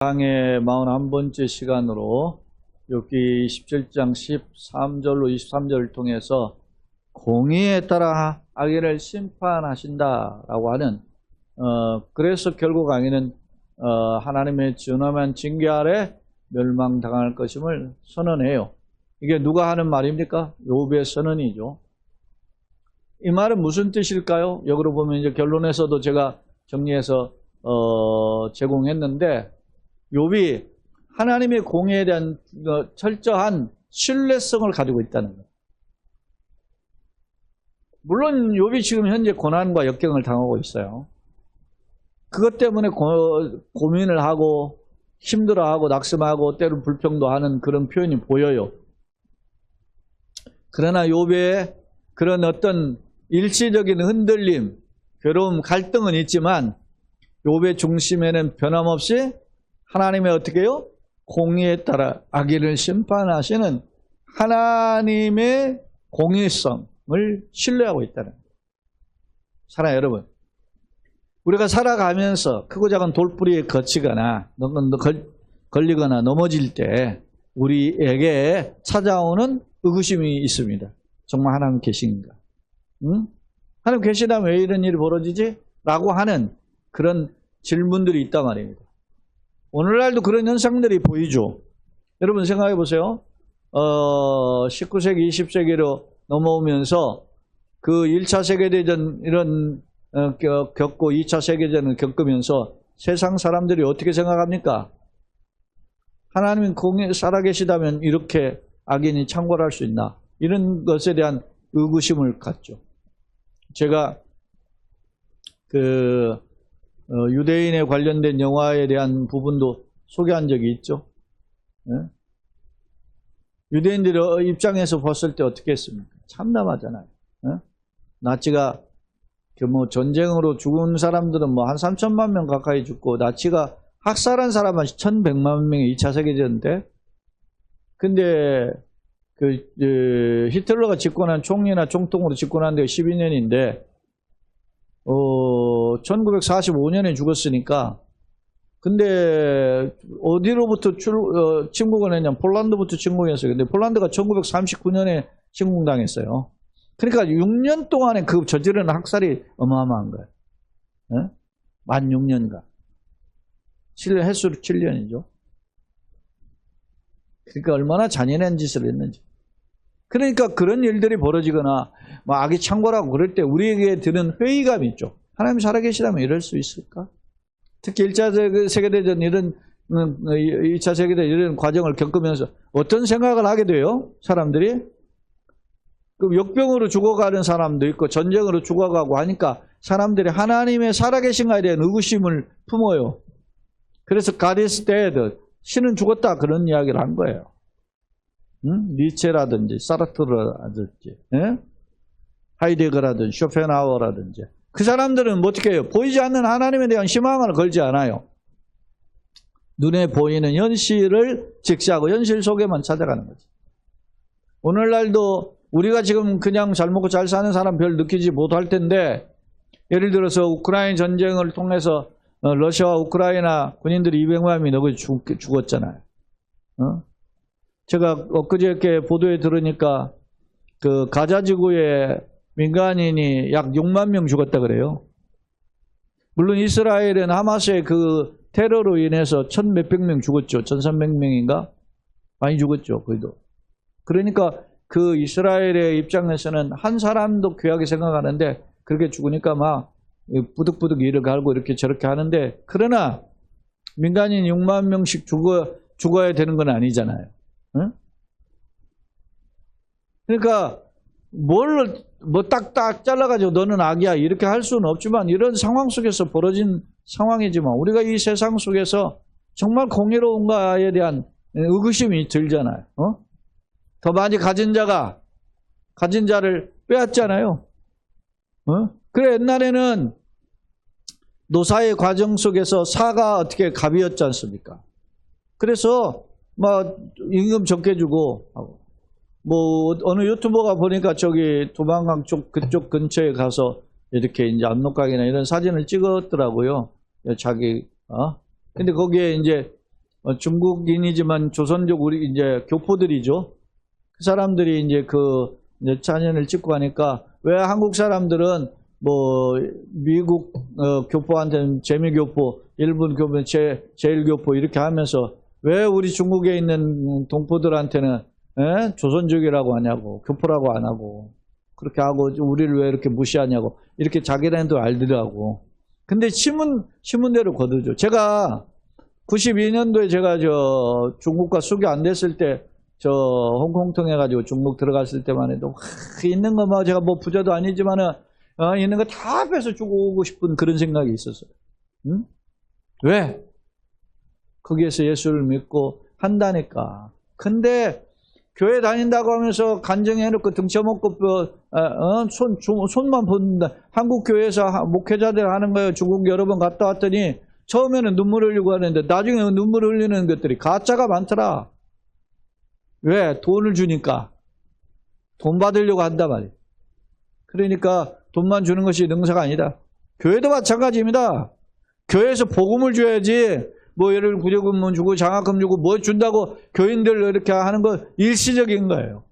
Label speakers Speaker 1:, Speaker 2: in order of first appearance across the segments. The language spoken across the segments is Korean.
Speaker 1: 강의 41번째 시간으로 욥기 27장 13절로 23절을 통해서 공의에 따라 악인을 심판하신다라고 하는 그래서 결국 악인은 하나님의 준엄한 징계 아래 멸망당할 것임을 선언해요. 이게 누가 하는 말입니까? 욥의 선언이죠. 이 말은 무슨 뜻일까요? 역으로 보면 이제 결론에서도 제가 정리해서 제공했는데, 욥이 하나님의 공의에 대한 철저한 신뢰성을 가지고 있다는 거예요. 물론 욥이 지금 현재 고난과 역경을 당하고 있어요. 그것 때문에 고민을 하고 힘들어하고 낙심하고 때로 불평도 하는 그런 표현이 보여요. 그러나 욥의 그런 어떤 일시적인 흔들림, 괴로움, 갈등은 있지만 욥의 중심에는 변함없이 하나님의 어떻게 해요? 공의에 따라 악인을 심판하시는 하나님의 공의성을 신뢰하고 있다는 거예요. 사랑하는 여러분, 우리가 살아가면서 크고 작은 돌부리에 거치거나 걸리거나 넘어질 때 우리에게 찾아오는 의구심이 있습니다. 정말 하나님 계신가? 응? 하나님 계시다면 왜 이런 일이 벌어지지? 라고 하는 그런 질문들이 있단 말입니다. 오늘날도 그런 현상들이 보이죠. 여러분 생각해 보세요. 19세기, 20세기로 넘어오면서 그 1차 세계대전 이런 겪고 2차 세계대전을 겪으면서 세상 사람들이 어떻게 생각합니까? 하나님은 공에 살아계시다면 이렇게 악인이 창궐할 수 있나? 이런 것에 대한 의구심을 갖죠. 제가 유대인에 관련된 영화에 대한 부분도 소개한 적이 있죠. 네? 유대인들 입장에서 봤을 때 어떻게 했습니까? 참담하잖아요. 네? 나치가 전쟁으로 죽은 사람들은 한 3천만 명 가까이 죽고, 나치가 학살한 사람은 1,100만 명이 2차 세계대전 때. 근데 히틀러가 집권한 총리나 총통으로 집권한 데가 12년인데 1945년에 죽었으니까, 근데 어디로부터 침공을 했냐면 폴란드부터 침공했어요. 근데 폴란드가 1939년에 침공당했어요. 그러니까 6년 동안에 그 저지른 학살이 어마어마한 거예요. 네? 만 6년간. 횟수로 7년이죠. 그러니까 얼마나 잔인한 짓을 했는지. 그러니까 그런 일들이 벌어지거나 악이 창궐하고 그럴 때 우리에게 드는 회의감이 있죠. 하나님 살아계시다면 이럴 수 있을까? 특히 1차 세계대전 이런 2차 세계대전 이런 과정을 겪으면서 어떤 생각을 하게 돼요? 사람들이? 그 역병으로 죽어가는 사람도 있고 전쟁으로 죽어가고 하니까 사람들이 하나님의 살아계신가에 대한 의구심을 품어요. 그래서 God is dead, 신은 죽었다, 그런 이야기를 한 거예요. 니체라든지 사르트르라든지 하이데거라든지 쇼펜하우어라든지 그 사람들은 어떻게 해요? 보이지 않는 하나님에 대한 희망을 걸지 않아요. 눈에 보이는 현실을 직시하고 현실 속에만 찾아가는 거지. 오늘날도 우리가 지금 그냥 잘 먹고 잘 사는 사람 별 느끼지 못할 텐데, 예를 들어서 우크라이나 전쟁을 통해서 러시아와 우크라이나 군인들이 200만 명이 죽었잖아요. 제가 엊그저께 보도에 들으니까 그 가자 지구에 민간인이 약 6만 명 죽었다 그래요. 물론 이스라엘은 하마스의 그 테러로 인해서 1,몇백 명 죽었죠. 1,300명인가? 많이 죽었죠. 거기도. 그러니까 그 이스라엘의 입장에서는 한 사람도 귀하게 생각하는데, 그렇게 죽으니까 막 부득부득 이를 갈고 이렇게 저렇게 하는데, 그러나 민간인 6만 명씩 죽어야 되는 건 아니잖아요. 응? 그러니까 딱딱 잘라가지고 너는 악이야 이렇게 할 수는 없지만, 이런 상황 속에서 벌어진 상황이지만 우리가 이 세상 속에서 정말 공의로운가에 대한 의구심이 들잖아요. 더 많이 가진 자가 가진 자를 빼앗잖아요. 그래, 옛날에는 노사의 과정 속에서 사가 어떻게 갑이었지 않습니까? 그래서 임금 적게 주고, 어느 유튜버가 보니까 저기 도망강 그쪽 근처에 가서 이렇게 이제 압록강이나 이런 사진을 찍었더라고요. 자기, 근데 거기에 이제 중국인이지만 조선족 우리 이제 교포들이죠. 그 사람들이 이제 이제 자녀를 찍고 가니까 왜 한국 사람들은 뭐 미국 교포한테는 재미교포, 일본 교포, 제일교포 이렇게 하면서 왜 우리 중국에 있는 동포들한테는 조선족이라고 하냐고, 교포라고 안 하고 그렇게 하고 우리를 왜 이렇게 무시하냐고 이렇게 자기네도 알더라고. 근데 신문대로 거두죠. 제가 92년도에 제가 중국과 수교 안 됐을 때 홍콩 통해가지고 중국 들어갔을 때만 해도 있는 거 뭐 제가 뭐 부자도 아니지만은 있는 거 다 뺏어 주고 오고 싶은 그런 생각이 있었어요. 응? 왜? 거기에서 예수를 믿고 한다니까. 근데 교회 다닌다고 하면서 간증해놓고 등쳐먹고 손만 본다. 한국 교회에서 목회자들 하는 거예요. 중국 여러 번 갔다 왔더니 처음에는 눈물 흘리고 하는데 나중에 눈물 흘리는 것들이 가짜가 많더라. 왜? 돈을 주니까. 돈 받으려고 한단 말이에요. 그러니까 돈만 주는 것이 능사가 아니다. 교회도 마찬가지입니다. 교회에서 복음을 줘야지 뭐 예를 들어 구제금만 주고 장학금 주고 뭐 준다고 교인들 이렇게 하는 거 일시적인 거예요.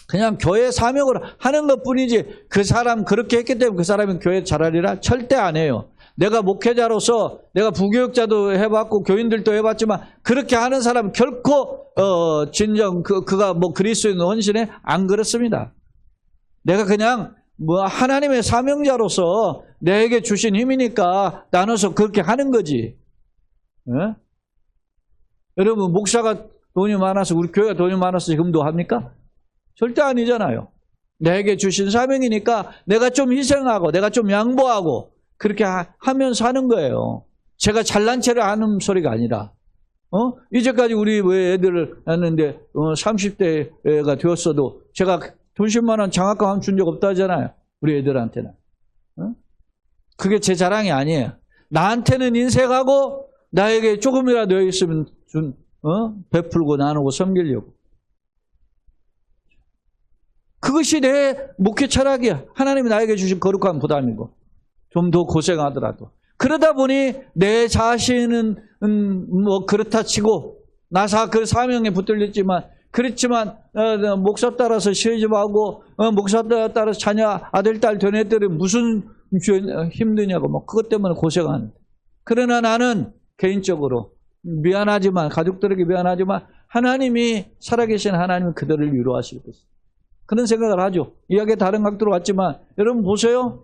Speaker 1: 그냥 교회 사명으로 하는 것뿐이지 그 사람 그렇게 했기 때문에 그 사람이 교회 잘하리라? 절대 안 해요. 내가 목회자로서 내가 부교육자도 해봤고 교인들도 해봤지만 그렇게 하는 사람은 결코 진정 그가 뭐 그리스도인 헌신에 안 그렇습니다. 내가 그냥 뭐 하나님의 사명자로서 내게 주신 힘이니까 나눠서 그렇게 하는 거지. 예? 여러분 목사가 돈이 많아서 우리 교회가 돈이 많아서 지금도 합니까? 절대 아니잖아요. 내게 주신 사명이니까 내가 좀 희생하고 내가 좀 양보하고 그렇게 하면서 하는 거예요. 제가 잘난 체를 하는 소리가 아니라 이제까지 우리 애들을 했는데 30대가 되었어도 제가 돈 10만 원 장학금 준 적 없다 하잖아요. 우리 애들한테는. 그게 제 자랑이 아니에요. 나한테는 인색하고 나에게 조금이라도 있으면 베풀고 나누고 섬기려고. 그것이 내 목회 철학이야. 하나님이 나에게 주신 거룩한 부담이고 좀 더 고생하더라도. 그러다 보니 내 자신은 뭐 그렇다 치고 나사 그 사명에 붙들렸지만 그렇지만 목사 따라서 시집하고 목사 따라서 자녀 아들 딸 된 애들이 무슨 힘드냐고 뭐 그것 때문에 고생하는데. 그러나 나는 개인적으로 미안하지만 가족들에게 미안하지만 하나님이 살아계신 하나님은 그들을 위로하실 것이다. 그런 생각을 하죠. 이야기에 다른 각도로 왔지만 여러분 보세요.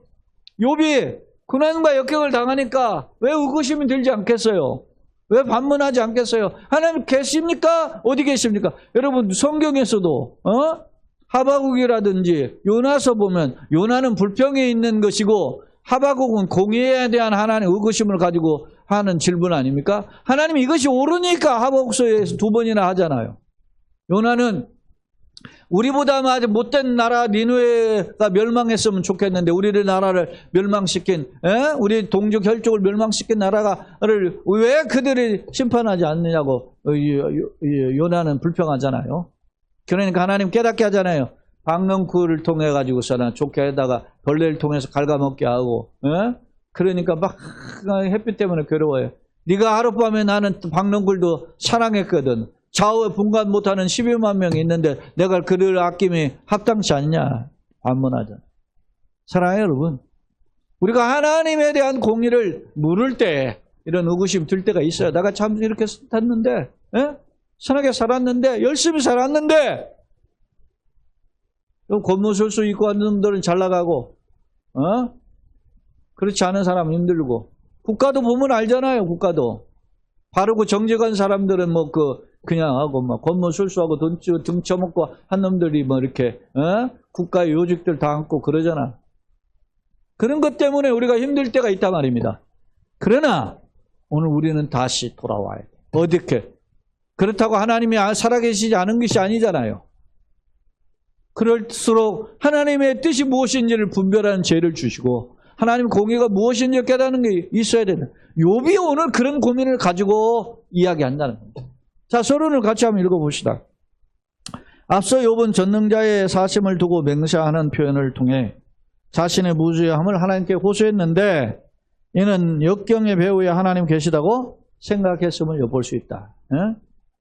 Speaker 1: 욥이 고난과 역경을 당하니까 왜 의구심이 들지 않겠어요? 왜 반문하지 않겠어요? 하나님 계십니까? 어디 계십니까? 여러분 성경에서도 하바국이라든지 요나서 보면 요나는 불평에 있는 것이고 하바국은 공의에 대한 하나님의 의구심을 가지고 하는 질문 아닙니까? 하나님 이것이 옳으니까 하바국서에서 2번이나 하잖아요. 요나는 우리보다 아주 못된 나라 니느웨가 멸망했으면 좋겠는데 우리를 나라를 멸망시킨 우리 동족 혈족을 멸망시킨 나라를 왜 그들이 심판하지 않느냐고 요나는 불평하잖아요. 그러니까 하나님 깨닫게 하잖아요. 박넝쿨을 통해 가지고서는 좋게 하다가 벌레를 통해서 갉아먹게 하고 그러니까 막 햇빛 때문에 괴로워요. 네가 하룻밤에 나는 박넝쿨도 사랑했거든. 좌우에 분간 못하는 12만 명이 있는데 내가 그를 아낌이 합당치 않냐? 반문하잖아. 사랑해요 여러분. 우리가 하나님에 대한 공의를 물을 때 이런 의구심 들 때가 있어요. 내가 참 이렇게 샀는데 선하게 살았는데 열심히 살았는데 권모술수 입고 하는 놈들은 잘 나가고 그렇지 않은 사람은 힘들고 국가도 보면 알잖아요. 국가도 바르고 정직한 사람들은 뭐 그냥 하고 막 권모술수하고 등 쳐먹고 한 놈들이 뭐 이렇게 국가의 요직들 다 안고 그러잖아. 그런 것 때문에 우리가 힘들 때가 있단 말입니다. 그러나 오늘 우리는 다시 돌아와야 돼. 어떻게? 그렇다고 하나님이 살아계시지 않은 것이 아니잖아요. 그럴수록 하나님의 뜻이 무엇인지를 분별하는 죄를 주시고 하나님 공의가 무엇인지 깨닫는 게 있어야 되는. 욥이 오늘 그런 고민을 가지고 이야기한다는 겁니다. 자, 서론을 같이 한번 읽어봅시다. 앞서 욥은 전능자의 사심을 두고 맹세하는 표현을 통해 자신의 무죄함을 하나님께 호소했는데 이는 역경의 배후에 하나님 계시다고 생각했음을 엿볼 수 있다.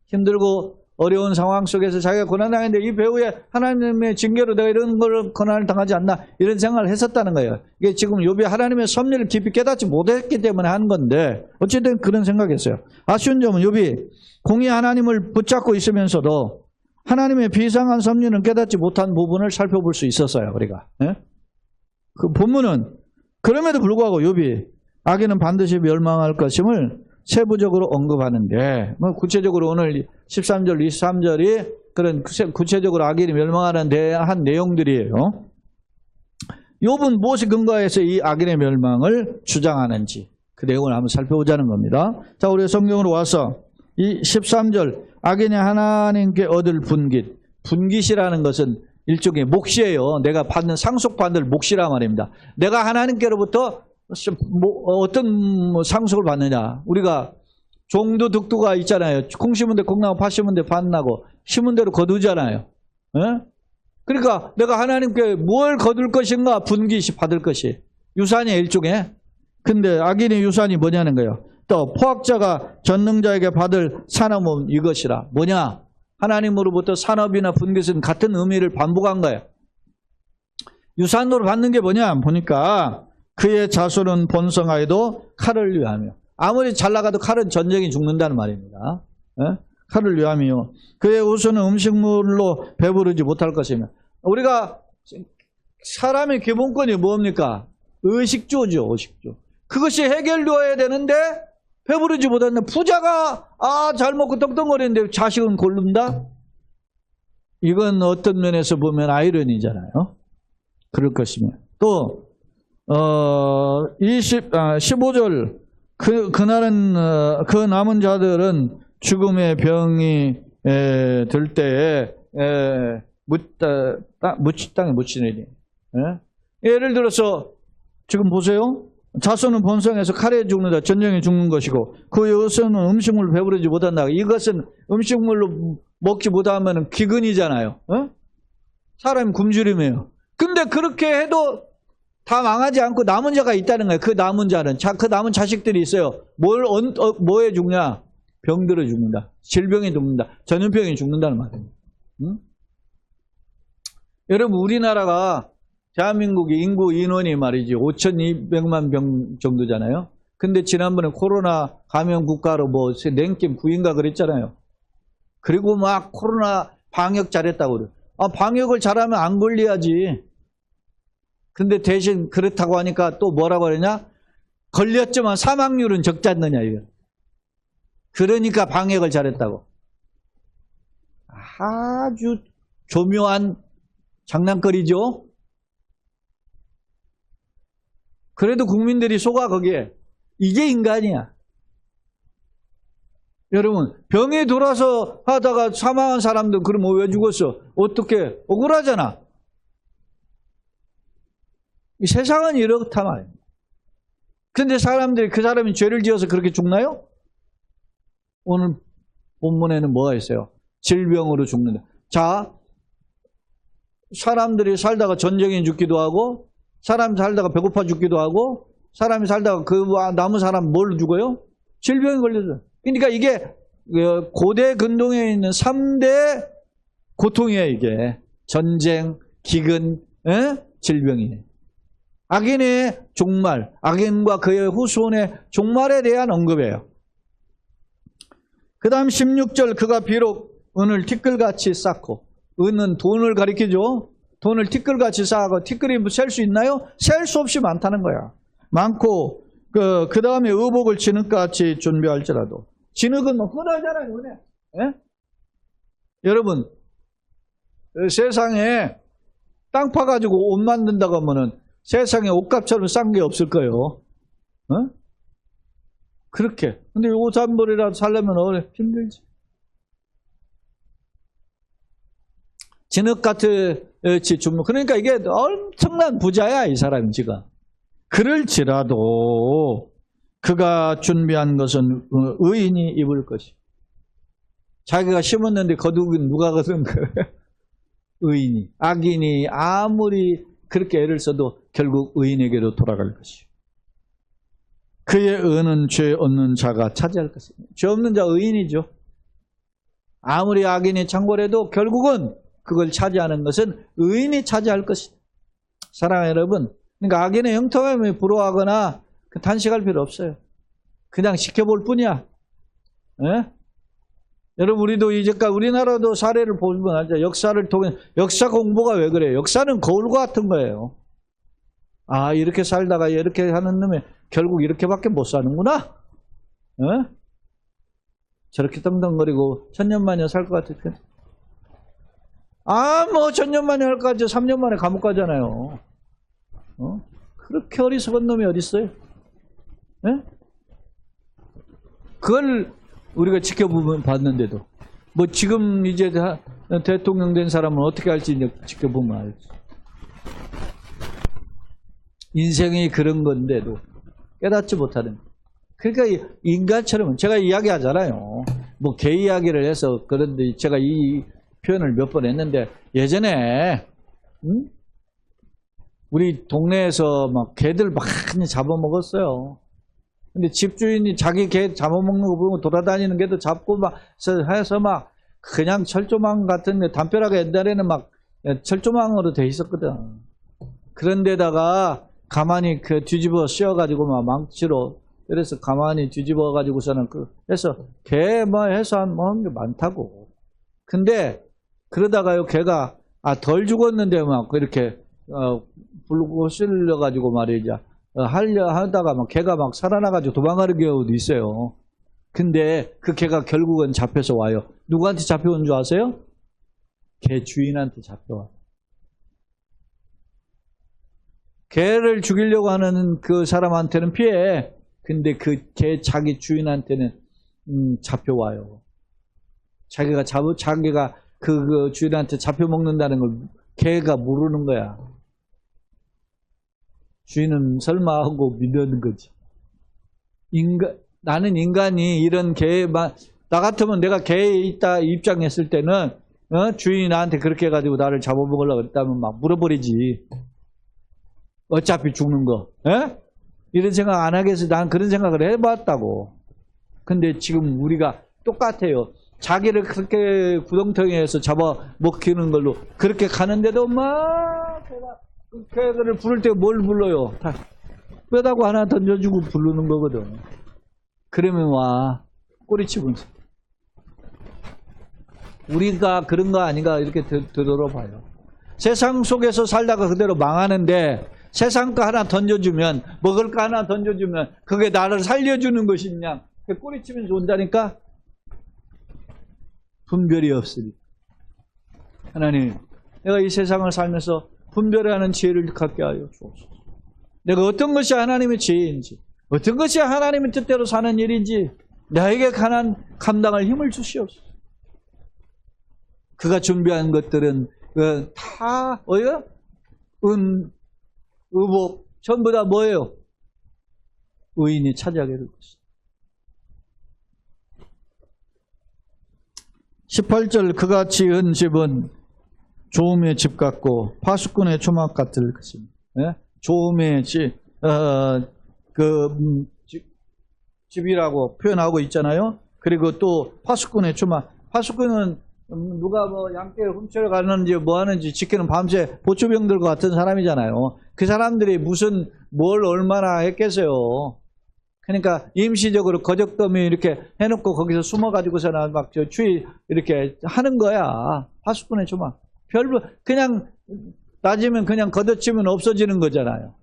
Speaker 1: 힘들고 어려운 상황 속에서 자기가 고난당했는데 이 배후에 하나님의 징계로 내가 이런 걸 고난을 당하지 않나 이런 생각을 했었다는 거예요. 이게 지금 욥이 하나님의 섭리를 깊이 깨닫지 못했기 때문에 한 건데 어쨌든 그런 생각했어요. 아쉬운 점은 욥이 공의 하나님을 붙잡고 있으면서도 하나님의 비상한 섭리는 깨닫지 못한 부분을 살펴볼 수 있었어요. 우리가. 그 본문은 그럼에도 불구하고 욥이 악인은 반드시 멸망할 것임을 세부적으로 언급하는데 뭐 구체적으로 오늘 13절, 23절이 그런 구체적으로 악인이 멸망하는 대한 내용들이에요. 욥은 무엇에 근거해서 이 악인의 멸망을 주장하는지 그 내용을 한번 살펴보자는 겁니다. 자, 우리 성경으로 와서 이 13절 악인이 하나님께 얻을 분깃, 분깃이라는 것은 일종의 몫이에요. 내가 받는 상속받을 몫이란 말입니다. 내가 하나님께로부터 어떤 상속을 받느냐. 우리가 종도 득도가 있잖아요. 콩 심은 데 콩 나고 팥 심은 데 팥 나고 심은 대로 거두잖아요. 그러니까 내가 하나님께 뭘 거둘 것인가 분깃이 받을 것이 유산이 일종의. 근데 악인의 유산이 뭐냐는 거예요. 또 포학자가 전능자에게 받을 산업은 이것이라. 뭐냐? 하나님으로부터 산업이나 분깃은 같은 의미를 반복한 거예요. 유산으로 받는 게 뭐냐 보니까 그의 자손은 번성하여도 칼을 위하며. 아무리 잘 나가도 칼은 전쟁이 죽는다는 말입니다. 칼을 위하며 그의 후손은 음식물로 배부르지 못할 것이며. 우리가 사람의 기본권이 뭡니까? 의식주죠. 의식주. 그것이 해결되어야 되는데 배부르지 못하는 부자가 잘 먹고 떵떵거리는데 자식은 골른다? 이건 어떤 면에서 보면 아이러니잖아요. 그럴 것이며. 또 15절 그날은 그 남은 자들은 죽음의 병이 들 때에 땅에 묻히느니. 예를 들어서 지금 보세요. 자손은 번성해서 칼에 죽는다. 전쟁에 죽는 것이고 그 여서는 음식물로 배부르지 못한다. 이것은 음식물로 먹지 못하면 기근이잖아요. 사람이 굶주림이에요. 근데 그렇게 해도 다 망하지 않고 남은 자가 있다는 거예요. 그 남은 자는. 그 남은 자식들이 있어요. 뭐에 죽냐? 병들어 죽는다. 질병에 죽는다. 전염병에 죽는다는 말입니다. 여러분, 우리나라가 대한민국의 인구 인원이 말이지 5,200만 병 정도잖아요. 근데 지난번에 코로나 감염 국가로 뭐 냉김 9인가 그랬잖아요. 그리고 막 코로나 방역 잘했다고 그래요. 방역을 잘하면 안 걸려야지. 근데 대신 그렇다고 하니까 또 뭐라고 그러냐? 걸렸지만 사망률은 적지 않느냐 이거. 그러니까 방역을 잘했다고. 아주 교묘한 장난거리죠. 그래도 국민들이 속아 거기에. 이게 인간이야. 여러분, 병에 돌아서 하다가 사망한 사람들 그럼 왜 죽었어? 어떻게? 억울하잖아. 이 세상은 이렇다 말입니다. 근데 사람들이 그 사람이 죄를 지어서 그렇게 죽나요? 오늘 본문에는 뭐가 있어요? 질병으로 죽는다. 자, 사람들이 살다가 전쟁에 죽기도 하고 사람이 살다가 배고파 죽기도 하고 사람이 살다가 그 남은 사람 뭘로 죽어요? 질병에 걸려서. 그러니까 이게 고대 근동에 있는 3대 고통이에요. 이게 전쟁, 기근, 질병이에요. 악인의 종말, 악인과 그의 후손의 종말에 대한 언급이에요. 그 다음 16절 그가 비록 은을 티끌같이 쌓고, 은은 돈을 가리키죠. 돈을 티끌같이 쌓고 티끌이 셀 수 있나요? 셀 수 없이 많다는 거야. 많고 그 다음에 의복을 진흙같이 준비할지라도. 진흙은 흔하잖아요. 흔해. 여러분 세상에 땅 파가지고 옷 만든다고 하면은 세상에 옷값처럼 싼 게 없을 거예요. 그렇게. 근데 옷 한 벌이라도 살려면 힘들지. 진흙같이 준비. 그러니까 이게 엄청난 부자야, 이 사람이 지금. 그럴지라도 그가 준비한 것은 의인이 입을 것이. 자기가 심었는데 거두긴 누가 거둔 거예요? 의인이. 악인이 아무리 그렇게 애를 써도 결국 의인에게로 돌아갈 것이. 그의 은은 죄 없는 자가 차지할 것입니다. 죄 없는 자 의인이죠. 아무리 악인이 창궐해도 결국은 그걸 차지하는 것은 의인이 차지할 것이다. 사랑하는 여러분, 그러니까 악인의 형통함에 부러워하거나 단식할 필요 없어요. 그냥 지켜볼 뿐이야. 예? 여러분, 우리도 이제까지 우리나라도 사례를 보면 알죠. 역사를 통해 역사 공부가 왜 그래요? 역사는 거울과 같은 거예요. 아, 이렇게 살다가 이렇게 하는 놈이 결국 이렇게밖에 못 사는구나. 예? 저렇게 떵떵거리고 천년만년 살 것 같을 때. 아, 뭐 천년만년 할 것 같죠. 3년 만에 감옥 가잖아요. 그렇게 어리석은 놈이 어디 있어요? 예? 그걸 우리가 지켜보면 봤는데도 뭐 지금 이제 대통령 된 사람은 어떻게 할지 이제 지켜보면 알지. 인생이 그런 건데도 깨닫지 못하는. 그러니까 인간처럼 제가 이야기하잖아요. 뭐 개 이야기를 해서 그런데 제가 이 표현을 몇 번 했는데 예전에 우리 동네에서 막 개들 많이 잡아먹었어요. 근데 집주인이 자기 개 잡아먹는 거 보면 돌아다니는 개도 잡고 막 해서 막 그냥 철조망 같은 데 담벼락에 옛날에는 막 철조망으로 돼 있었거든. 그런데다가 가만히 그 뒤집어 씌워가지고 막 망치로 그래서 가만히 뒤집어 가지고서는 해서 개 뭐 해서 먹는 게 많다고. 근데 그러다가요 개가 덜 죽었는데 막 이렇게 불고 실려 가지고 말이죠. 하려 하다가 막 개가 막 살아나가지고 도망가는 경우도 있어요. 근데 그 개가 결국은 잡혀서 와요. 누구한테 잡혀온 줄 아세요? 개 주인한테 잡혀와. 개를 죽이려고 하는 그 사람한테는 피해. 근데 그 개 자기 주인한테는 잡혀와요. 자기가 그 주인한테 잡혀먹는다는 걸 개가 모르는 거야. 주인은 설마 하고 믿는 거지. 나는 인간이 이런 나 같으면 내가 개에 있다 입장했을 때는 주인이 나한테 그렇게 해가지고 나를 잡아먹으려고 했다면 막 물어버리지. 어차피 죽는 거. 에? 이런 생각 안 하겠어. 난 그런 생각을 해봤다고. 근데 지금 우리가 똑같아요. 자기를 그렇게 구덩텅이에서 잡아먹히는 걸로 그렇게 가는데도 막 개를 부를 때 뭘 불러요? 다 뼈다구 하나 던져주고 부르는 거거든. 그러면 와 꼬리치면서 우리가 그런 거 아닌가 이렇게 되돌아봐요. 세상 속에서 살다가 그대로 망하는데 세상 거 하나 던져주면 먹을 거 하나 던져주면 그게 나를 살려주는 것이냐 꼬리치면서 온다니까. 분별이 없으니까. 하나님, 내가 이 세상을 살면서 분별하는 지혜를 갖게 하여 주옵소서. 내가 어떤 것이 하나님의 지혜인지, 어떤 것이 하나님의 뜻대로 사는 일인지 나에게 감당할 힘을 주시옵소서. 그가 준비한 것들은 다 의복 전부 다 뭐예요? 의인이 차지하게 될 것이다. 18절 그가 지은 집은 조음의 집 같고 파수꾼의 초막 같을 것입니다. 예? 조음의 집이라고 표현하고 있잖아요. 그리고 또 파수꾼의 초막. 파수꾼은 누가 뭐 양떼를 훔쳐러 가는지 뭐 하는지 지키는 밤새 보초병들과 같은 사람이잖아요. 그 사람들이 뭘 얼마나 했겠어요. 그러니까 임시적으로 거적더미 이렇게 해놓고 거기서 숨어가지고서는 막 추위 이렇게 하는 거야. 파수꾼의 조막. 그냥 따지면 그냥 걷어치면 없어지는 거잖아요.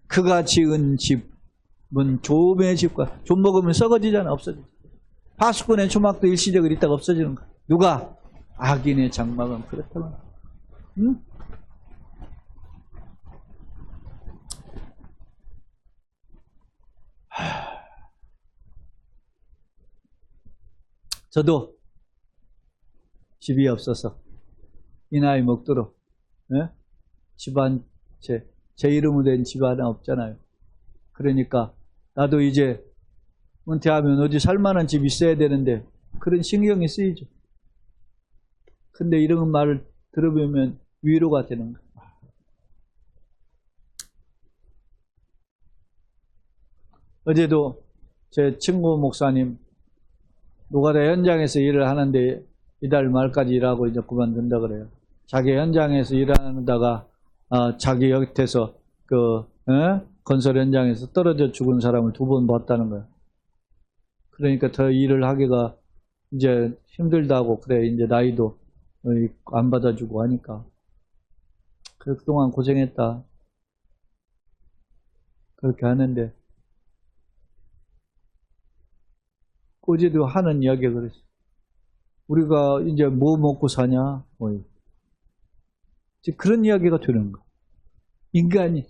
Speaker 1: 그가 지은 집은 조음의 집과 좀 먹으면 썩어지잖아. 없어지죠. 파수꾼의 조막도 일시적으로 있다가 없어지는 거야. 누가? 악인의 장막은 그렇다고. 응? 저도 집이 없어서 이 나이 먹도록 집안 제 이름으로 된 집 하나 없잖아요. 그러니까 나도 이제 은퇴하면 어디 살만한 집 있어야 되는데 그런 신경이 쓰이죠. 근데 이런 말을 들어보면 위로가 되는 거예요. 어제도 제 친구 목사님 노가다 현장에서 일을 하는데 이달 말까지 일하고 이제 그만둔다 그래요. 자기 현장에서 일하다가 자기 곁에서 건설 현장에서 떨어져 죽은 사람을 2번 봤다는 거예요. 그러니까 더 일을 하기가 이제 힘들다고 그래. 이제 나이도 안 받아주고 하니까. 그동안 고생했다. 그렇게 하는데 어제도 하는 이야기가 그랬어. 우리가 이제 뭐 먹고 사냐? 그런 이야기가 되는 거야. 인간이.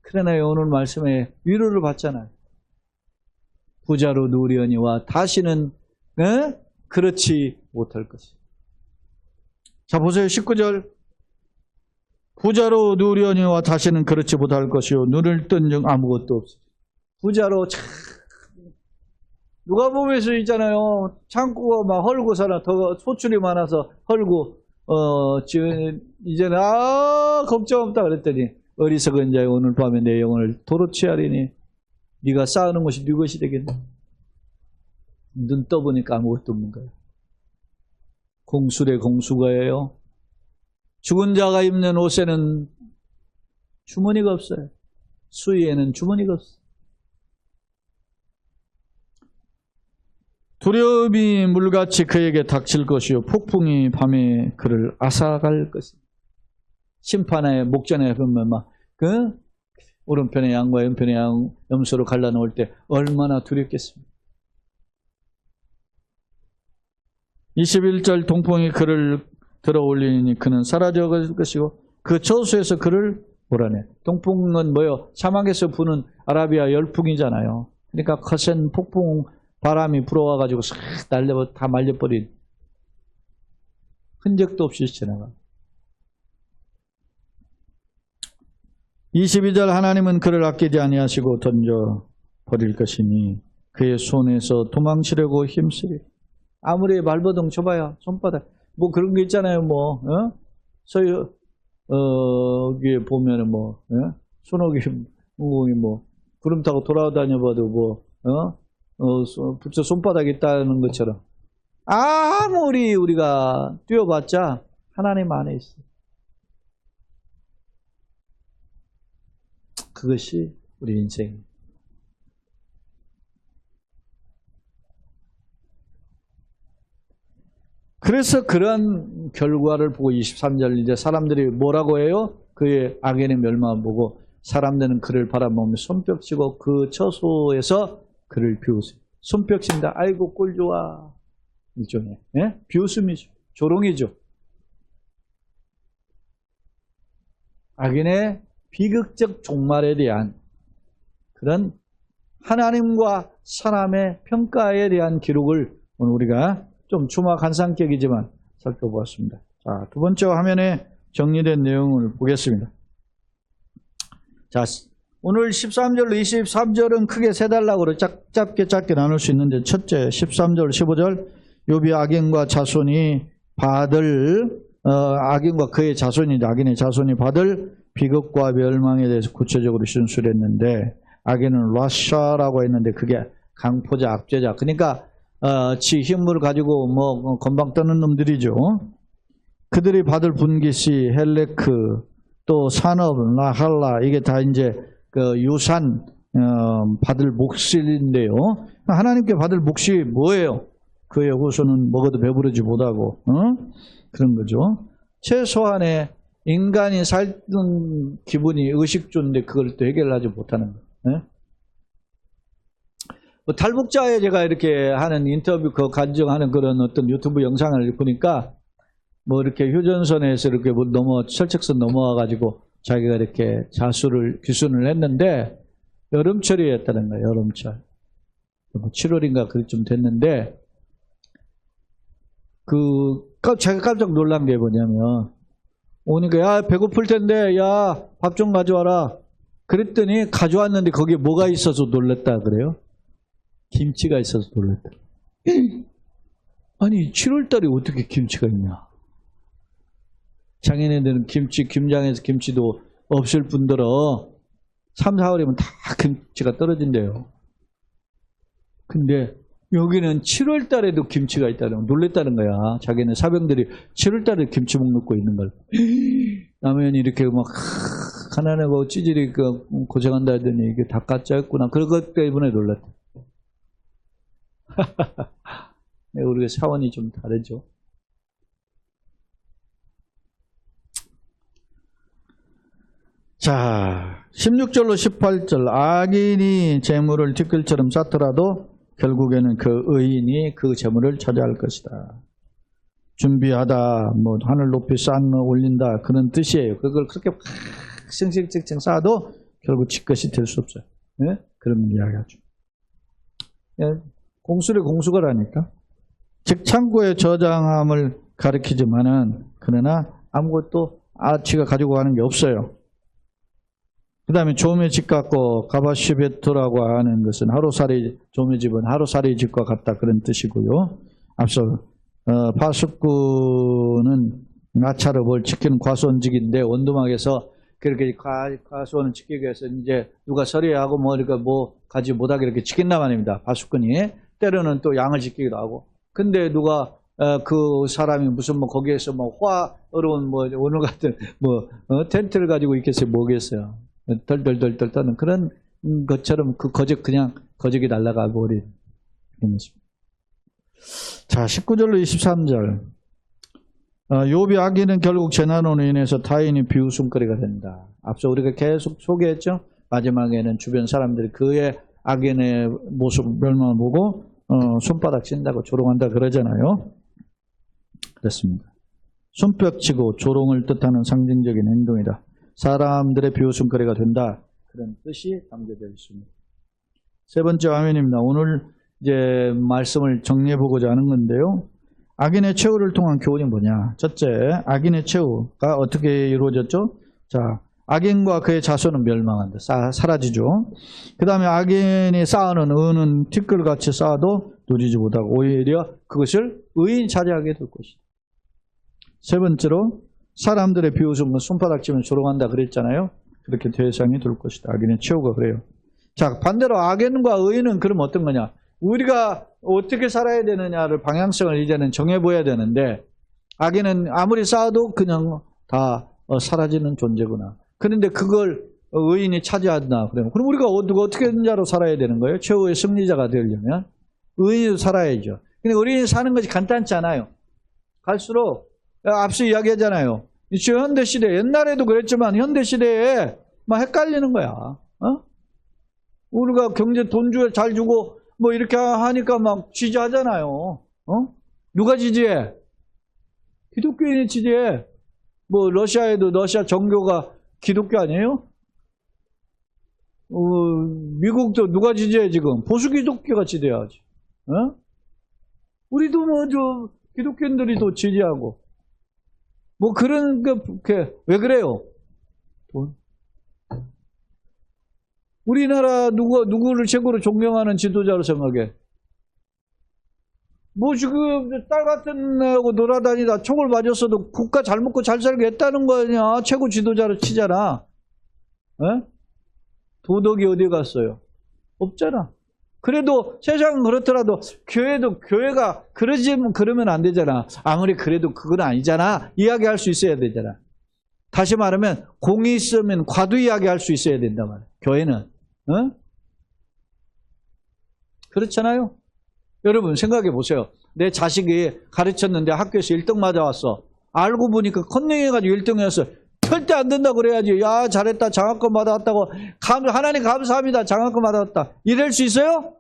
Speaker 1: 그러나 오늘 말씀에 위로를 받잖아요. 부자로 누리려니와 다시는 그렇지 못할 것이. 자 보세요. 19절. 부자로 누리려니와 다시는 그렇지 못할 것이요 눈을 뜬 중 아무것도 없어. 부자로 참 누가 보면서 있잖아요. 창고가 막 헐고 살아. 더 소출이 많아서 헐고 지금 이제는 걱정 없다 그랬더니 어리석은 자여 오늘 밤에 내 영혼을 도로 취하리니 네가 쌓아놓은 것이 네 것이 되겠네. 눈 떠보니까 아무것도 없는 거예요. 공수래 공수가예요. 죽은 자가 입는 옷에는 주머니가 없어요. 수의에는 주머니가 없어요. 두려움이 물같이 그에게 닥칠 것이요 폭풍이 밤에 그를 앗아갈 것이다. 심판의 목전에 보면 막 오른편의 양과 왼편의 양 염소로 갈라놓을 때 얼마나 두렵겠습니까? 21절 동풍이 그를 들어올리니 그는 사라져갈 것이고 그 저수에서 그를 몰아내. 동풍은 뭐요? 사막에서 부는 아라비아 열풍이잖아요. 그러니까 거센 폭풍 바람이 불어와가지고 싹 다 말려버린 흔적도 없이 지나가. 22절 하나님은 그를 아끼지 아니하시고 던져 버릴 것이니 그의 손에서 도망치려고 힘쓰리. 아무리 발버둥 쳐봐야 손바닥 뭐 그런 게 있잖아요. 여기에 보면은 손오기 무공이 구름 타고 돌아다녀봐도 부처 손바닥이 있다는 것처럼 아무리 우리가 뛰어봤자 하나님 안에 있어요. 그것이 우리 인생입니다. 그래서 그런 결과를 보고 23절 이제 사람들이 뭐라고 해요? 그의 악인의 멸망을 보고 사람들은 그를 바라보며 손뼉치고 그 처소에서 그를 비웃어요. 손뼉친다. 아이고 꼴 좋아. 일종의 비웃음이죠. 조롱이죠. 악인의 비극적 종말에 대한 그런 하나님과 사람의 평가에 대한 기록을 오늘 우리가 좀 추마간상격이지만 살펴보았습니다. 자, 두 번째 화면에 정리된 내용을 보겠습니다. 자, 오늘 13절로 23절은 크게 세 단락으로 짧게 나눌 수 있는데 첫째 13절 15절 욥이 악인과 자손이 받을 악인과 그의 자손이 악인의 자손이 받을 비극과 멸망에 대해서 구체적으로 진술을 했는데 악인은 라샤라고 했는데 그게 강포자 악죄자 그러니까 지 힘을 가지고 건방 떠는 놈들이죠. 그들이 받을 분깃이 헬레크 또 산업 라할라 이게 다 이제 그 유산 받을 몫인데요. 하나님께 받을 몫이 뭐예요? 그의 후손은 먹어도 배부르지 못하고 그런 거죠. 최소한의 인간이 살던 기분이 의식주인데 그걸 또 해결하지 못하는 거예요. 탈북자에 제가 이렇게 하는 인터뷰 간증하는 그런 어떤 유튜브 영상을 보니까 이렇게 휴전선에서 이렇게 철책선 넘어와가지고 자기가 이렇게 귀순을 했는데 여름철이었다는 거예요. 여름철 7월인가 그쯤 됐는데 제가 깜짝 놀란 게 뭐냐면 오니까 야 배고플 텐데 야 밥 좀 가져와라 그랬더니 가져왔는데 거기에 뭐가 있어서 놀랐다 그래요? 김치가 있어서 놀랐다. 아니 7월달에 어떻게 김치가 있냐. 작년에는 김장에서 김치도 없을 뿐더러 3, 4월이면 다 김치가 떨어진대요. 근데 여기는 7월 달에도 김치가 있다는 놀랬다는 거야. 자기는 사병들이 7월 달에 김치 목 넣고 있는 걸. 라면이 이렇게 막 가난하고 찌질이 고생한다 하더니 이게 다 가짜였구나. 그것 때문에 놀랐다. 우리가 차원이 좀 다르죠. 자, 16절로 18절. 악인이 재물을 뒷길처럼 쌓더라도 결국에는 그 의인이 그 재물을 차지할 것이다. 준비하다, 뭐 하늘 높이 쌓아 올린다, 그런 뜻이에요. 그걸 그렇게 확 쌩쌩쌩쌩 쌓아도 결국 지 것이 될 수 없어요. 네? 그런 이야기하죠. 네? 공수를 공수거라니까. 즉 창고의 저장함을 가리키지만은 그러나 아무것도 아치가 가지고 가는 게 없어요. 그 다음에 조음의 집 같고 가바시베토라고 하는 것은 하루살이, 조음의 집은 하루살이 집과 같다, 그런 뜻이고요. 앞서 파수꾼은 나차를 뭘 지키는 과수원직인데 원두막에서 그렇게 과수원을 지키기 위해서 이제 누가 서리하고 뭐 이렇게 뭐 가지 못하게 이렇게 지킨단 말입니다. 파수꾼이 때로는 또 양을 지키기도 하고. 근데 누가 그 사람이 무슨 뭐 거기에서 뭐 화어려운 뭐 오늘 같은 뭐 텐트를 가지고 있겠어요, 뭐겠어요. 덜덜덜덜 떠는 그런 것처럼 그 그냥 거적이 날아가 버린 그런 모습. 자, 19절로 23절. 욥이 악인은 결국 재난으로 인해서 타인이 비웃음거리가 된다. 앞서 우리가 계속 소개했죠. 마지막에는 주변 사람들이 그의 악인의 모습 멸망을 보고 손바닥 친다고 조롱한다 그러잖아요. 그렇습니다. 손뼉치고 조롱을 뜻하는 상징적인 행동이다. 사람들의 비웃음거리가 된다. 그런 뜻이 담겨져 있습니다. 세 번째 화면입니다. 오늘 이제 말씀을 정리해보고자 하는 건데요. 악인의 최후를 통한 교훈이 뭐냐. 첫째, 악인의 최후가 어떻게 이루어졌죠? 자, 악인과 그의 자손은 멸망한다. 사라지죠. 그 다음에 악인이 쌓아놓은 은은 티끌같이 쌓아도 누리지 못하고 오히려 그것을 의인이 차지하게 될 것이다. 세 번째로 사람들의 비웃음은 손바닥 치면 조롱한다 그랬잖아요. 그렇게 대상이 될 것이다. 악인의 최후가 그래요. 자, 반대로 악인과 의인은 그럼 어떤 거냐. 우리가 어떻게 살아야 되느냐를 방향성을 이제는 정해보아야 되는데 악인은 아무리 쌓아도 그냥 다 사라지는 존재구나. 그런데 그걸 의인이 차지한다. 그럼 우리가 어떻게 자로 살아야 되는 거예요? 최후의 승리자가 되려면 의인으로 살아야죠. 근데 의인이 사는 것이 간단치 않아요. 갈수록 앞서 이야기하잖아요. 지금 현대시대, 옛날에도 그랬지만 현대시대에 막 헷갈리는 거야. 우리가 경제 돈 잘 주고 뭐 이렇게 하니까 막 지지하잖아요. 누가 지지해? 기독교인이 지지해. 뭐 러시아에도 러시아 정교가 기독교 아니에요? 미국도 누가 지지해 지금? 보수 기독교가 지지해야지. 우리도 뭐 저 기독교인들이 또 지지하고. 뭐 그런 왜 그래요? 돈. 우리나라 누구를 최고로 존경하는 지도자로 생각해? 뭐 지금 딸 같은 애하고 놀아다니다 총을 맞았어도 국가 잘 먹고 잘 살게 했다는 거냐? 최고 지도자로 치잖아. 도덕이 어디 갔어요? 없잖아. 그래도 세상은 그렇더라도 교회가 그러면 안 되잖아. 아무리 그래도 그건 아니잖아. 이야기할 수 있어야 되잖아. 다시 말하면 공이 있으면 과도 이야기할 수 있어야 된단 말이야. 교회는. 그렇잖아요. 여러분 생각해 보세요. 내 자식이 가르쳤는데 학교에서 1등 맞아왔어. 알고 보니까 컨닝해가지고 1등이었어. 절대 안 된다고 그래야지. 야 잘했다. 장학금 받아왔다고. 하나님 감사합니다. 장학금 받아왔다. 이럴 수 있어요?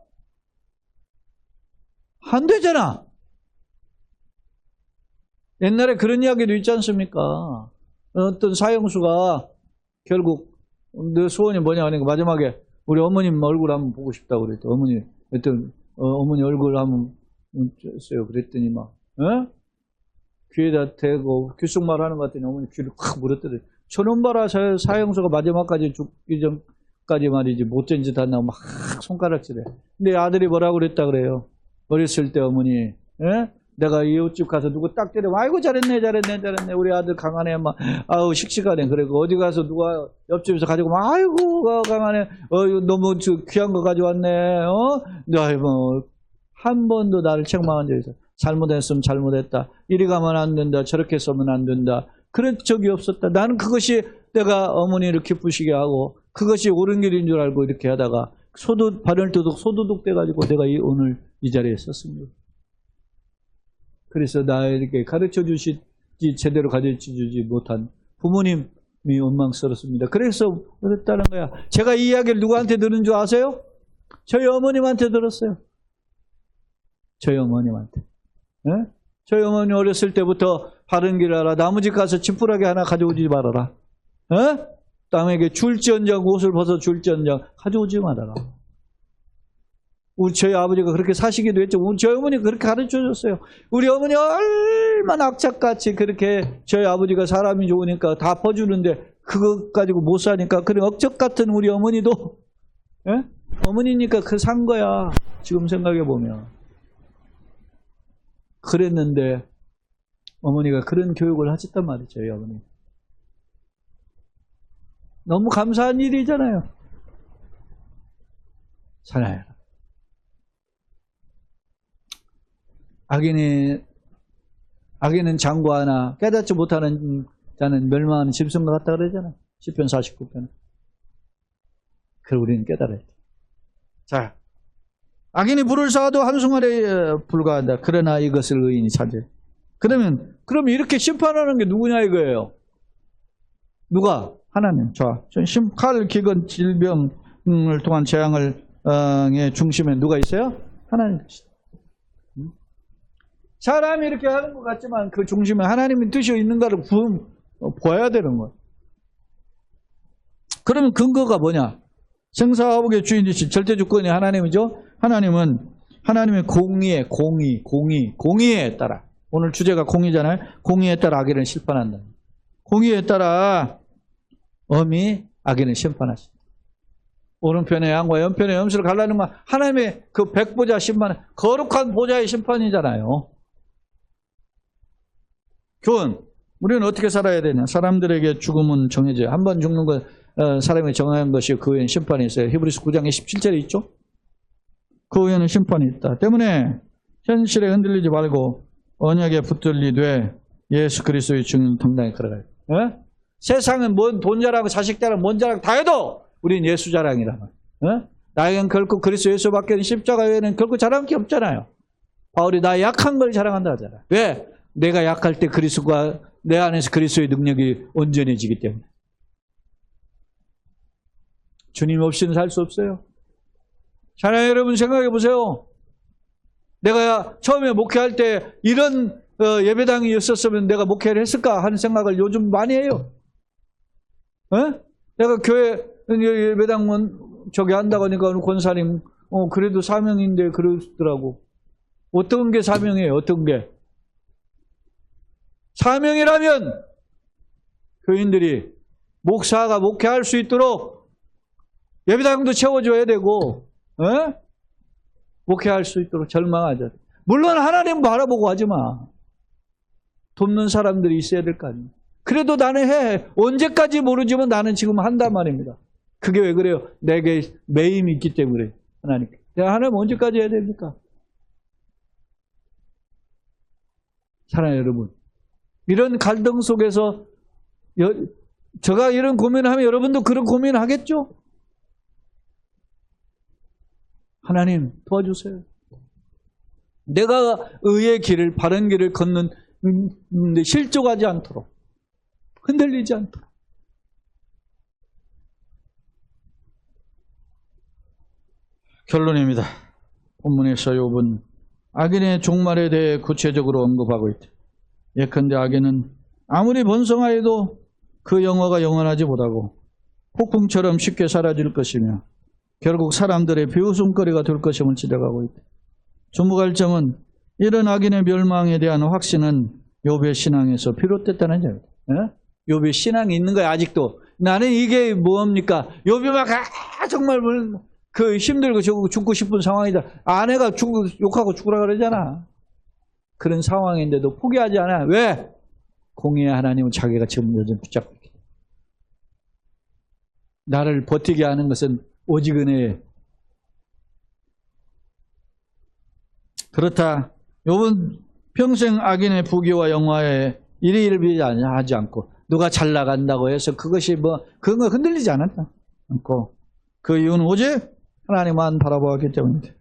Speaker 1: 안 되잖아. 옛날에 그런 이야기도 있지 않습니까? 어떤 사형수가 결국 너 소원이 뭐냐 하니까 마지막에 우리 어머님 얼굴 한번 보고 싶다고 그랬더니 어머니 얼굴 한번 쬐어요. 그랬더니 막 귀에다 대고 귓속말 하는 것 같더니 어머니 귀를 확 물었더니 저놈 봐라. 사형수가 마지막까지 죽기 전까지 말이지 못된 짓 한다고 막 손가락질해. 근데 아들이 뭐라고 그랬다 그래요. 어렸을 때 어머니 내가 이웃집 가서 누구 딱 때리면 아이고 잘했네 우리 아들 강하네 막 아우 씩씩하네. 그리고 어디 가서 누가 옆집에서 가지고 막 아이고 강하네 너무 귀한 거 가져왔네. 뭐 한 번도 나를 책망한 적이 있어. 잘못했으면 잘못했다. 이리 가면 안 된다. 저렇게 써면 안 된다. 그런 적이 없었다. 나는 그것이 내가 어머니를 기쁘시게 하고 그것이 옳은 길인 줄 알고 이렇게 하다가 발을 소도둑 돼가지고 내가 오늘 이 자리에 섰습니다. 그래서 나에게 가르쳐 주시지 제대로 가르쳐 주지 못한 부모님이 원망스럽습니다. 그래서 그랬다는 거야. 제가 이 이야기를 누구한테 들은 줄 아세요? 저희 어머님한테 들었어요. 저희 어머님한테. 네? 저희 어머니 어렸을 때부터 바른 길을 알아. 나무집 가서 지푸라기 하나 가져오지 말아라. 네? 남에게 줄지언정 옷을 벗어 줄지언정 가져오지 말아라. 저희 아버지가 그렇게 사시기도 했죠. 저희 어머니가 그렇게 가르쳐 줬어요. 우리 어머니 얼마나 악착같이 그렇게 저희 아버지가 사람이 좋으니까 다 퍼주는데 그것 가지고 못 사니까 그런 억적 같은 우리 어머니도 예? 어머니니까 그 산 거야. 지금 생각해 보면. 그랬는데 어머니가 그런 교육을 하셨단 말이죠. 저희 어머니. 너무 감사한 일이잖아요. 사랑해요. 악인은 장구하나 깨닫지 못하는 자는 멸망하는 짐승과 같다 그러잖아. 시편 49편은. 그걸 우리는 깨달아야 돼. 자, 악인이 불을 쌓아도 한순간에 불과한다. 그러나 이것을 의인이 차지. 그럼 이렇게 심판하는 게 누구냐 이거예요. 누가? 하나님. 자, 칼, 기근, 질병을 통한 재앙의 중심에 누가 있어요? 하나님. 사람이 이렇게 하는 것 같지만 그 중심에 하나님의 뜻이 있는가를 보아야 되는 거예요. 그러면 근거가 뭐냐? 생사화복의 주인이신 절대주권이 하나님이죠. 하나님은 하나님의 공의에 따라 오늘 주제가 공의잖아요. 공의에 따라 악인을 심판한다. 공의에 따라 엄히 악인을 심판하신다. 오른편의 양과 옆편의 염소를 갈라는 건 하나님의 그 백보자 심판, 거룩한 보좌의 심판이잖아요. 교훈, 우리는 어떻게 살아야 되냐? 사람들에게 죽음은 정해져요. 한 번 죽는 건 사람이 정한 것이 그 후에는 심판이 있어요. 히브리서 9장 27절에 있죠? 그 후에는 심판이 있다. 때문에 현실에 흔들리지 말고 언약에 붙들리되 예수 그리스도의 증인 당당히 걸어가요. 세상은 뭔 돈 자랑하고 자식 자랑, 뭔 자랑 다 해도 우린 예수 자랑이라. 나에겐 결코 그리스도 예수밖에 십자가 외에는 결코 자랑할 게 없잖아요. 바울이 나 약한 걸 자랑한다 하잖아. 왜? 내가 약할 때 그리스도가 내 안에서 그리스도의 능력이 온전해지기 때문에. 주님 없이는 살 수 없어요. 사랑하는 여러분 생각해 보세요. 내가 처음에 목회할 때 이런 예배당이 있었으면 내가 목회를 했을까 하는 생각을 요즘 많이 해요. 내가 교회 예배당은 저기 한다고 하니까 권사님 그래도 사명인데 그러더라고. 어떤 게 사명이에요? 어떤 게? 사명이라면 교인들이 목사가 목회할 수 있도록 예배당도 채워줘야 되고 목회할 수 있도록 절망하죠. 물론 하나님 바라보고 하지 마. 돕는 사람들이 있어야 될 거 아니에요. 그래도 나는 해. 언제까지 모르지만 나는 지금 한단 말입니다. 그게 왜 그래요? 내게 매임이 있기 때문에 하나님께. 내가 하나님 언제까지 해야 됩니까? 사랑하는 여러분. 이런 갈등 속에서 제가 이런 고민을 하면 여러분도 그런 고민을 하겠죠? 하나님 도와주세요. 내가 의의 길을 바른 길을 걷는 데 실족하지 않도록 흔들리지 않도록 결론입니다. 본문에서 욥은 악인의 종말에 대해 구체적으로 언급하고 있다. 예컨대 악인은 아무리 번성하여도 그 영화가 영원하지 못하고 폭풍처럼 쉽게 사라질 것이며 결국 사람들의 비웃음거리가 될 것임을 지적하고 있다. 주목할 점은 이런 악인의 멸망에 대한 확신은 욥의 신앙에서 비롯됐다는 점입니다. 욥의 신앙이 있는 거야 아직도. 나는 이게 뭡니까? 욥이 막 정말 그 힘들고 죽고 싶은 상황이다. 아내가 욕하고 죽으라 그러잖아. 그런 상황인데도 포기하지 않아요. 왜? 공의의 하나님은 자기가 지금 여전히 붙잡고 있기 때문에. 나를 버티게 하는 것은 오직 은혜예요. 그렇다. 욥은 평생 악인의 부귀와 영화에 이리를 비하지 않고 누가 잘 나간다고 해서 그것이 그런 거 흔들리지 않고 그 이유는 오직 하나님만 바라보았기 때문입니다.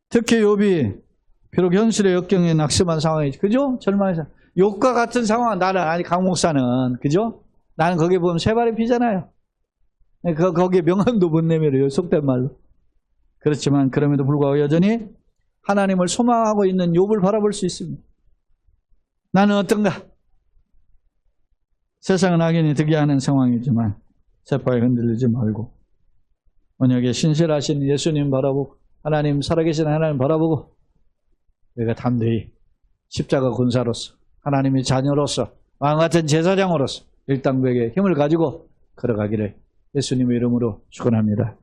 Speaker 1: 특히 욥이 비록 현실의 역경에 낙심한 상황이지, 그죠? 절망해서 욥과 같은 상황 나는 아니 강 목사는 그죠? 나는 거기에 보면 세 발이 피잖아요. 거기에 명함도 못 내밀어요. 속된 말로. 그렇지만 그럼에도 불구하고 여전히 하나님을 소망하고 있는 욥을 바라볼 수 있습니다. 나는 어떤가? 세상은 악인이 득이하는 상황이지만 세파에 흔들리지 말고 언약에 신실하신 예수님 바라보고 하나님 살아계신 하나님 바라보고 우리가 담대히 십자가 군사로서 하나님의 자녀로서 왕같은 제사장으로서 일당백의 힘을 가지고 걸어가기를 예수님의 이름으로 축원합니다.